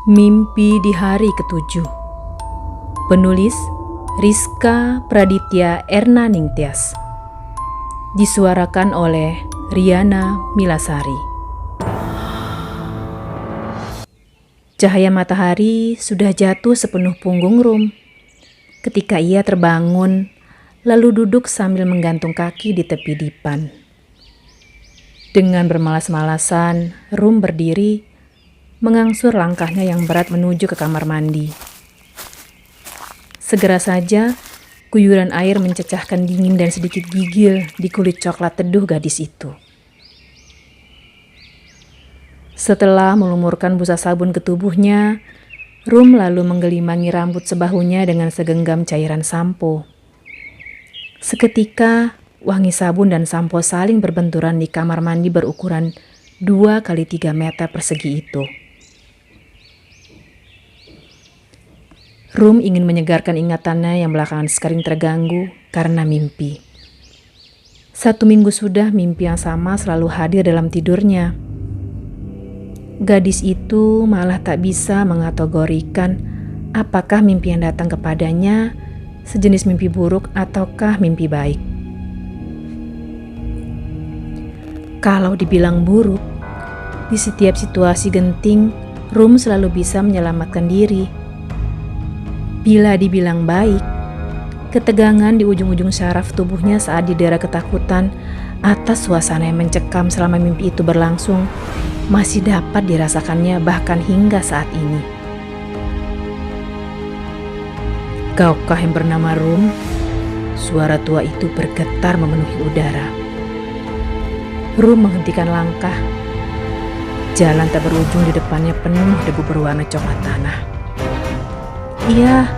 Mimpi di hari ketujuh. Penulis Rizka Praditya Erna Ningtyas. Disuarakan oleh Riana Milasari. Cahaya matahari sudah jatuh sepenuh punggung Rum ketika ia terbangun lalu duduk sambil menggantung kaki di tepi dipan. Dengan bermalas-malasan, Rum berdiri, mengangsur langkahnya yang berat menuju ke kamar mandi. Segera saja, guyuran air mencecahkan dingin dan sedikit gigil di kulit coklat teduh gadis itu. Setelah melumurkan busa sabun ke tubuhnya, Rum lalu menggelimangi rambut sebahunya dengan segenggam cairan sampo. Seketika, wangi sabun dan sampo saling berbenturan di kamar mandi berukuran 2 kali 3 meter persegi itu. Rum ingin menyegarkan ingatannya yang belakangan sering terganggu karena mimpi. 1 minggu sudah mimpi yang sama selalu hadir dalam tidurnya. Gadis itu malah tak bisa mengategorikan apakah mimpi yang datang kepadanya sejenis mimpi buruk ataukah mimpi baik. Kalau dibilang buruk, di setiap situasi genting, Rum selalu bisa menyelamatkan diri. Bila dibilang baik, ketegangan di ujung-ujung syaraf tubuhnya saat didera ketakutan atas suasana yang mencekam selama mimpi itu berlangsung masih dapat dirasakannya bahkan hingga saat ini. Kaukah yang bernama Rum? Suara tua itu bergetar memenuhi udara. Rum menghentikan langkah. Jalan tak berujung di depannya penuh debu berwarna coklat tanah. "Iya,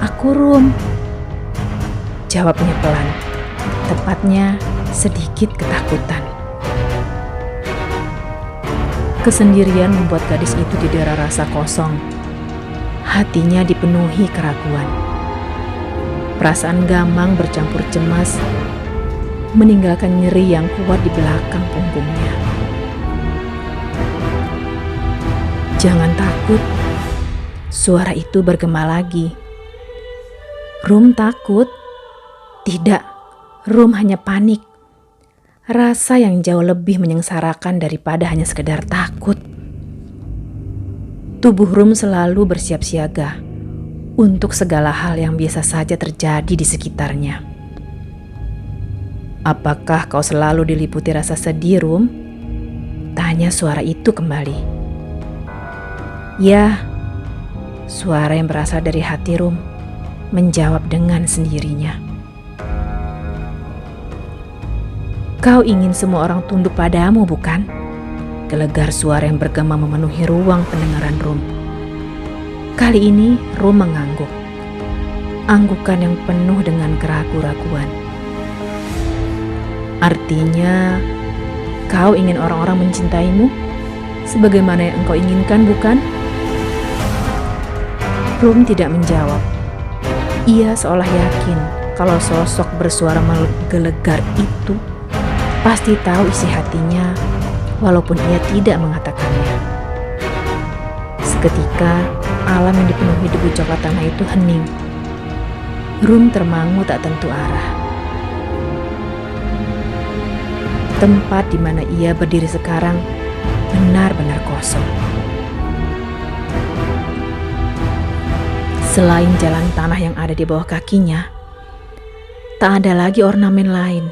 aku Rum," jawabnya pelan, tepatnya sedikit ketakutan. Kesendirian membuat gadis itu didera rasa kosong. Hatinya dipenuhi keraguan. Perasaan gamang bercampur cemas meninggalkan nyeri yang kuat di belakang punggungnya. "Jangan takut," suara itu bergema lagi. Rum takut? Tidak, Rum hanya panik. Rasa yang jauh lebih menyengsarakan daripada hanya sekedar takut. Tubuh Rum selalu bersiap siaga untuk segala hal yang biasa saja terjadi di sekitarnya. "Apakah kau selalu diliputi rasa sedih, Rum?" tanya suara itu kembali. "Ya," suara yang berasal dari hati Rum menjawab dengan sendirinya. "Kau ingin semua orang tunduk padamu, bukan?" Gelegar suara yang bergema memenuhi ruang pendengaran Rum. Kali ini Rum mengangguk. Anggukan yang penuh dengan keraguan-raguan. "Artinya, kau ingin orang-orang mencintaimu sebagaimana yang engkau inginkan, bukan?" Rum tidak menjawab. Ia seolah yakin kalau sosok bersuara menggelegar itu pasti tahu isi hatinya walaupun ia tidak mengatakannya. Seketika, alam yang dipenuhi debu coklat tanah itu hening. Rum termangu tak tentu arah. Tempat di mana ia berdiri sekarang benar-benar kosong. Selain jalan tanah yang ada di bawah kakinya, tak ada lagi ornamen lain.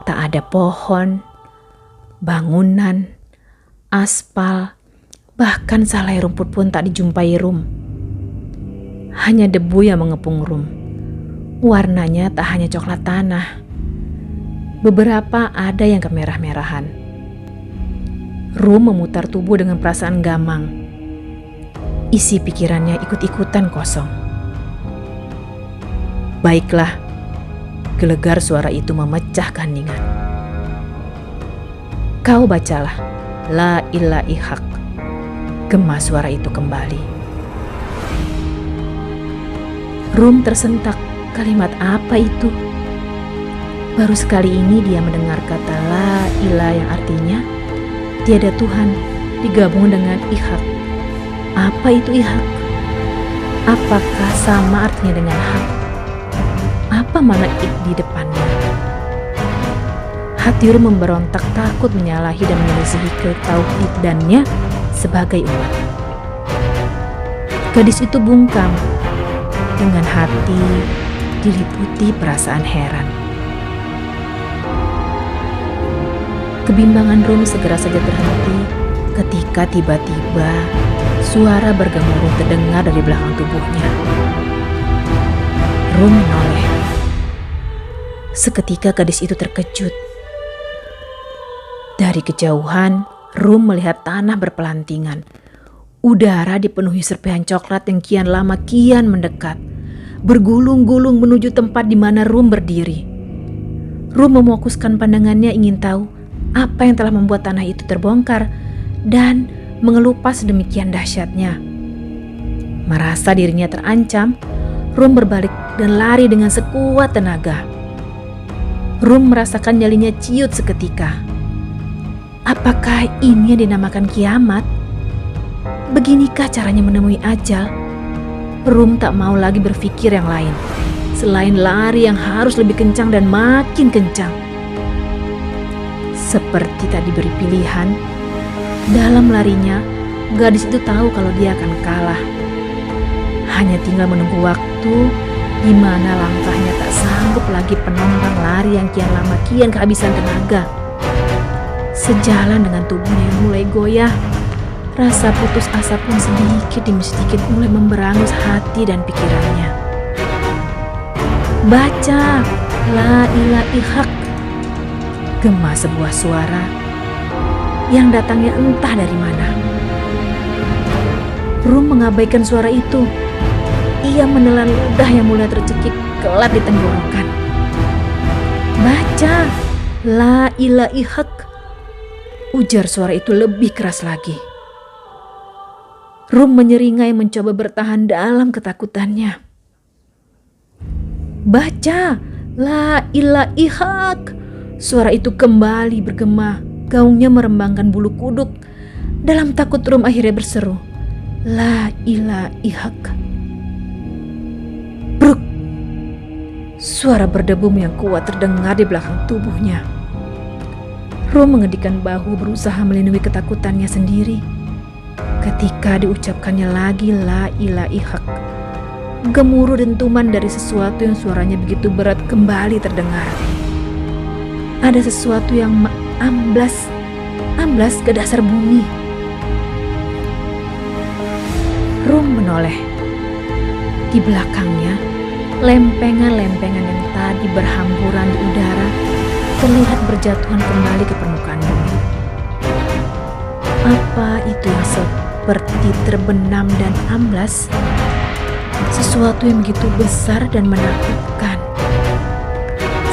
Tak ada pohon, bangunan, aspal, bahkan salai rumput pun tak dijumpai Rum. Hanya debu yang mengepung Rum. Warnanya tak hanya coklat tanah. Beberapa ada yang kemerah-merahan. Rum memutar tubuh dengan perasaan gamang. Isi pikirannya ikut-ikutan kosong. "Baiklah," gelegar suara itu memecah keheningan. "Kau bacalah, La ilaha illallah," gema suara itu kembali. Rum tersentak, kalimat apa itu? Baru sekali ini dia mendengar kata la ilaha yang artinya tiada Tuhan digabung dengan ihak Apa itu ihak? Apakah sama artinya dengan hak? Apa makna ik di depannya? Hati Rum memberontak takut menyalahi dan menyelisihi ketauhidannya sebagai umat. Gadis itu bungkam dengan hati diliputi perasaan heran. Kebimbangan Rum segera saja terhenti ketika tiba-tiba suara bergemuruh terdengar dari belakang tubuhnya. Rum menoleh. Seketika gadis itu terkejut. Dari kejauhan, Rum melihat tanah berpelantingan. Udara dipenuhi serpihan coklat yang kian lama kian mendekat, bergulung-gulung menuju tempat di mana Rum berdiri. Rum memfokuskan pandangannya ingin tahu apa yang telah membuat tanah itu terbongkar dan mengelupas sedemikian dahsyatnya. Merasa dirinya terancam, Rum berbalik dan lari dengan sekuat tenaga. Rum merasakan nyalinya ciut seketika. Apakah ini yang dinamakan kiamat? Beginikah caranya menemui ajal? Rum tak mau lagi berpikir yang lain, selain lari yang harus lebih kencang dan makin kencang. Seperti tak diberi pilihan, dalam larinya, gadis itu tahu kalau dia akan kalah. Hanya tinggal menunggu waktu di mana langkahnya tak sanggup lagi penompang lari yang kian lama kian kehabisan tenaga. Sejalan dengan tubuhnya yang mulai goyah, rasa putus asa pun sedikit demi sedikit mulai memberangus hati dan pikirannya. Baca, la ilaha illallah, gema sebuah suara yang datangnya entah dari mana. Rum mengabaikan suara itu. Ia menelan ludah yang mulai tercekik kelak di tenggorokan. Baca, la ilaha illallah, ujar suara itu lebih keras lagi. Rum menyeringai mencoba bertahan dalam ketakutannya. Baca, la ilaha illallah, suara itu kembali bergema. Gaungnya merembangkan bulu kuduk. Dalam takut Rum akhirnya berseru, la ilaha illallah. Bruk! Suara berdebum yang kuat terdengar di belakang tubuhnya. Rum mengedikkan bahu berusaha melindungi ketakutannya sendiri. Ketika diucapkannya lagi la ilaha illallah, gemuruh dentuman dari sesuatu yang suaranya begitu berat kembali terdengar. Ada sesuatu yang amblas ke dasar bumi. Rum menoleh. Di belakangnya, lempengan-lempengan yang tadi berhamburan di udara terlihat berjatuhan kembali ke permukaan bumi. Apa itu yang seperti terbenam dan amblas? Sesuatu yang begitu besar dan menakutkan.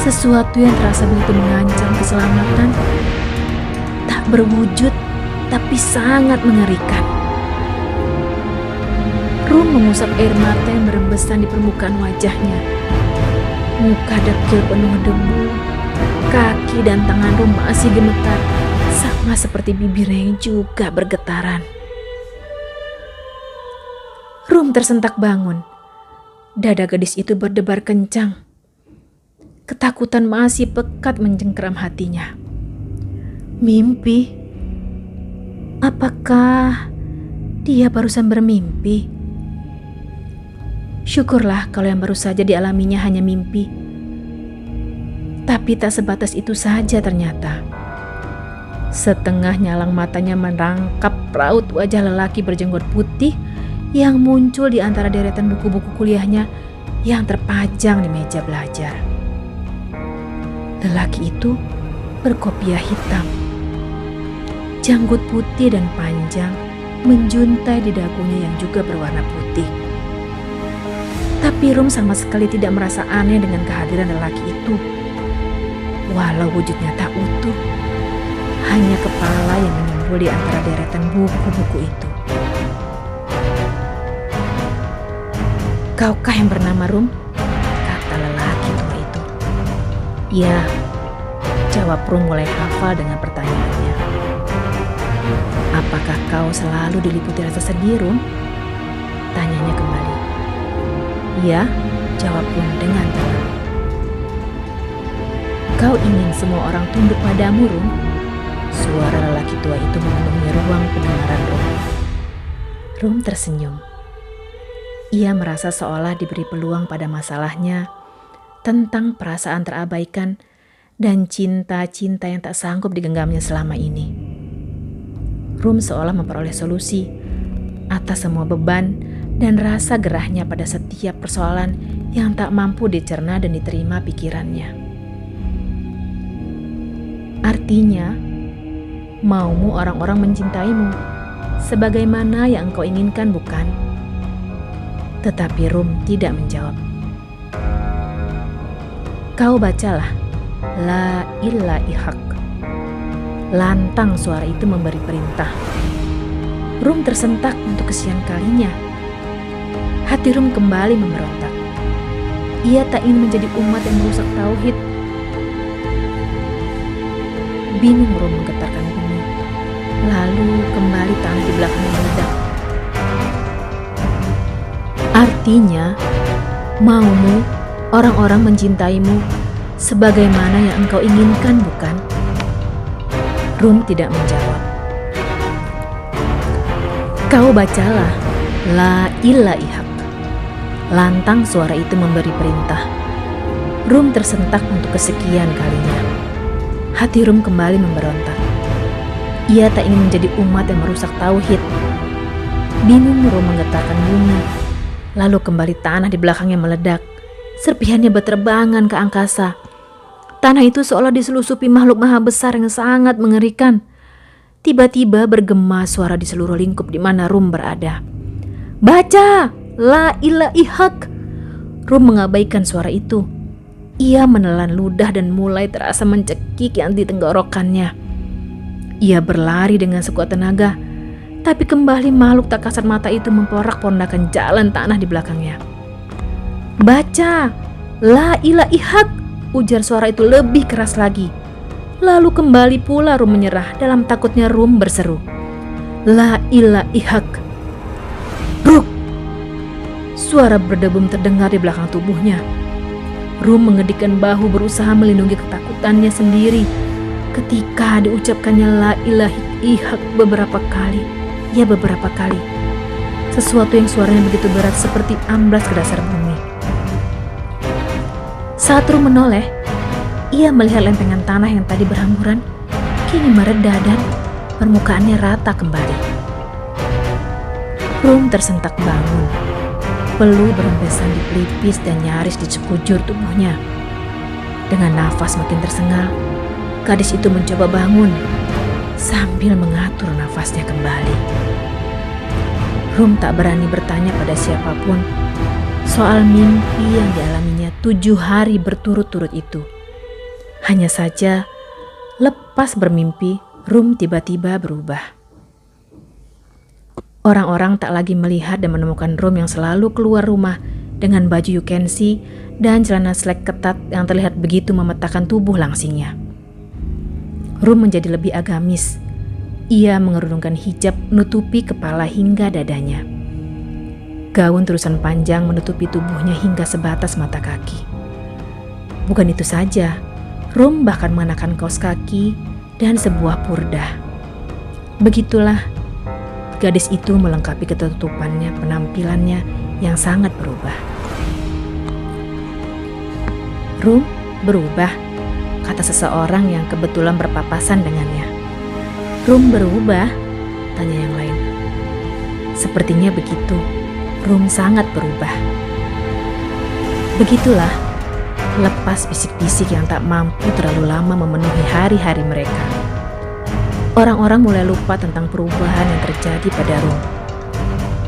Sesuatu yang terasa begitu mengancam keselamatan. Tak berwujud, tapi sangat mengerikan. Rum mengusap air mata yang berembesan di permukaan wajahnya. Muka dekil penuh debu. Kaki dan tangan Rum masih gemetar, sama seperti bibirnya yang juga bergetaran. Rum tersentak bangun. Dada gadis itu berdebar kencang. Ketakutan masih pekat mencengkeram hatinya. Mimpi? Apakah dia barusan bermimpi? Syukurlah kalau yang baru saja dialaminya hanya mimpi. Tapi tak sebatas itu saja ternyata. Setengah nyalang matanya merangkap raut wajah lelaki berjenggot putih yang muncul di antara deretan buku-buku kuliahnya yang terpajang di meja belajar. Lelaki itu berkopiah hitam. Janggut putih dan panjang menjuntai di dagunya yang juga berwarna putih. Tapi Rum sama sekali tidak merasa aneh dengan kehadiran lelaki itu. Walau wujudnya tak utuh, hanya kepala yang menyembul di antara deretan buku-buku itu. Kaukah yang bernama Rum? Kata lelaki tua itu. Ya, jawab Rum mulai hafal dengan pertanyaannya. Apakah kau selalu diliputi rasa sedih, Rum?" Tanyanya kembali. "Iya," jawab Rum dengan tenang. "Kau ingin semua orang tunduk padamu, Rum?" Suara lelaki tua itu memenuhi ruang pendengaran Rum. Rum tersenyum. Ia merasa seolah diberi peluang pada masalahnya, tentang perasaan terabaikan dan cinta-cinta yang tak sanggup digenggamnya selama ini. Rum seolah memperoleh solusi atas semua beban dan rasa gerahnya pada setiap persoalan yang tak mampu dicerna dan diterima pikirannya. "Artinya, maumu orang-orang mencintaimu sebagaimana yang engkau inginkan, bukan?" Tetapi Rum tidak menjawab. "Kau bacalah, La ilaha haq." Lantang suara itu memberi perintah. Rum tersentak untuk kesekian kalinya. Hati Rum kembali memberontak. Ia tak ingin menjadi umat yang merusak tauhid. Bingung Rum menggetarkan bumi. Lalu kembali tanah di belakangnya meledak. "Artinya, maumu orang-orang mencintaimu sebagaimana yang engkau inginkan, bukan?" Rum tidak menjawab. "Kau bacalah, La ilaha haq." Lantang suara itu memberi perintah. Rum tersentak untuk kesekian kalinya. Hati Rum kembali memberontak. Ia tak ingin menjadi umat yang merusak tauhid. Bingung Rum menggetarkan bumi. Lalu kembali tanah di belakangnya meledak. Serpihannya berterbangan ke angkasa. Tanah itu seolah diselusupi makhluk maha besar yang sangat mengerikan. Tiba-tiba bergema suara di seluruh lingkup di mana Rum berada. "Baca, La ilaha haq." Rum mengabaikan suara itu. Ia menelan ludah dan mulai terasa mencekik yang di tenggorokannya. Ia berlari dengan sekuat tenaga, tapi kembali makhluk tak kasat mata itu memporak-pondakan jalan tanah di belakangnya. "Baca, La ilaha haq," ujar suara itu lebih keras lagi. Lalu kembali pula Rum menyerah. Dalam takutnya Rum berseru, "La ilaha haq." Bruk! Suara berdebum terdengar di belakang tubuhnya. Rum mengedikkan bahu berusaha melindungi ketakutannya sendiri. Ketika diucapkannya La ilaha haq beberapa kali. Ya, beberapa kali. Sesuatu yang suaranya begitu berat seperti amblas ke dasar bumi. Saat Rum menoleh, ia melihat lempengan tanah yang tadi berhamburan kini mereda dan permukaannya rata kembali. Rum tersentak bangun. Peluh berempesan di pelipis dan nyaris di sekujur tubuhnya. Dengan nafas makin tersengal, gadis itu mencoba bangun sambil mengatur nafasnya kembali. Rum tak berani bertanya pada siapapun soal mimpi yang dialaminya 7 hari berturut-turut itu. Hanya saja, lepas bermimpi, Rum tiba-tiba berubah. Orang-orang tak lagi melihat dan menemukan Rum yang selalu keluar rumah dengan baju you can see dan celana slek ketat yang terlihat begitu memetakan tubuh langsingnya. Rum menjadi lebih agamis. Ia mengerudungkan hijab menutupi kepala hingga dadanya. Gaun terusan panjang menutupi tubuhnya hingga sebatas mata kaki. Bukan itu saja, Rum bahkan mengenakan kaos kaki dan sebuah purdah. Begitulah, gadis itu melengkapi ketutupannya, penampilannya yang sangat berubah. "Rum berubah," kata seseorang yang kebetulan berpapasan dengannya. "Rum berubah?" tanya yang lain. "Sepertinya begitu. Rum sangat berubah." Begitulah, lepas bisik-bisik yang tak mampu terlalu lama memenuhi hari-hari mereka. Orang-orang mulai lupa tentang perubahan yang terjadi pada Rum.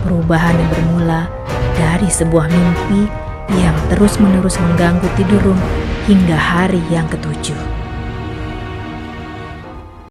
Perubahan yang bermula dari sebuah mimpi yang terus-menerus mengganggu tidur Rum hingga hari yang ke-7.